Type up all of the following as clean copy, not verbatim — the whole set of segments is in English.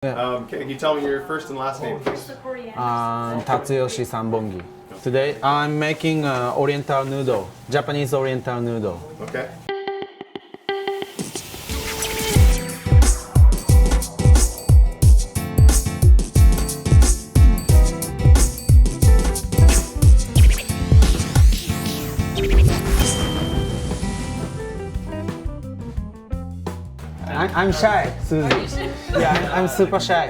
Okay, can you tell me your first and last name, please? Tatsuyoshi Sanbongi. Today I'm making oriental noodle, Japanese oriental noodle. Okay. I'm shy, Susie. Yeah, I'm super shy.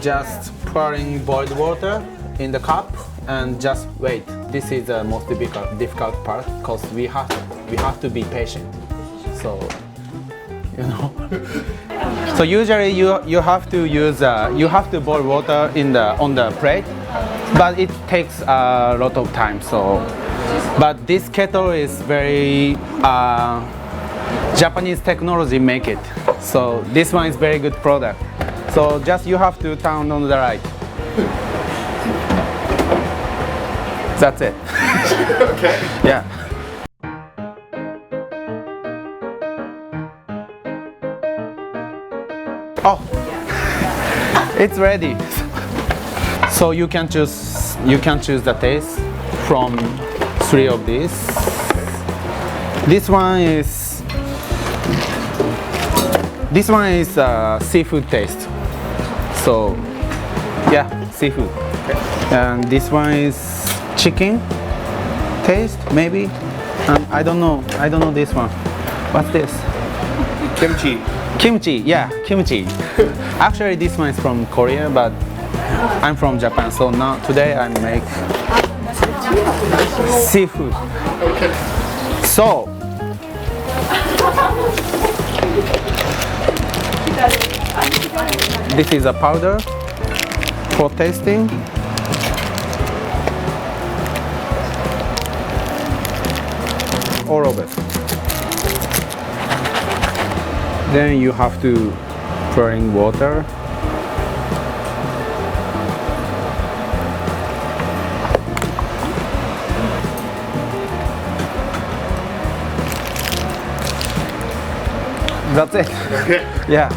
Just pouring boiled water in the cup and just wait. This is the most difficult part because we have to be patient. So, you know. So usually you have to use you have to boil water on the plate, but it takes a lot of time. So, but this kettle is very Japanese technology make it. So this one is very good product. So just you have to turn on the light. That's it. Okay. Yeah. Oh, it's ready. So you can choose the taste from 3 of these. This one is seafood taste. So yeah, seafood. Okay. And this one is chicken taste, maybe. I don't know this one. What's this? Kimchi. Kimchi, yeah, kimchi. Actually, this one is from Korea, but I'm from Japan, so now today I make seafood. Okay. So, this is a powder for tasting. All of it. Then you have to pour in water. That's it. Okay. Yeah,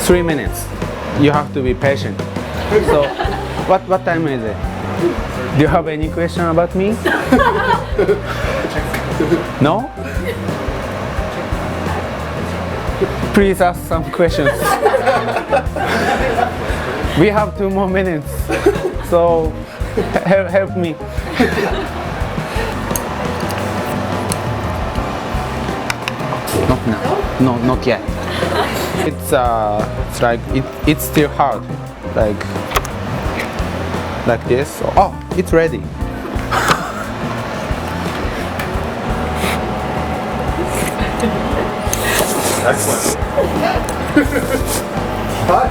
3 minutes. You have to be patient. So, what time is it? Do you have any question about me? No? Please ask some questions. We have 2 more minutes, so help me. Not now. No, not yet. It's like it's still hard, like this. Oh, it's ready. Excellent. Hi.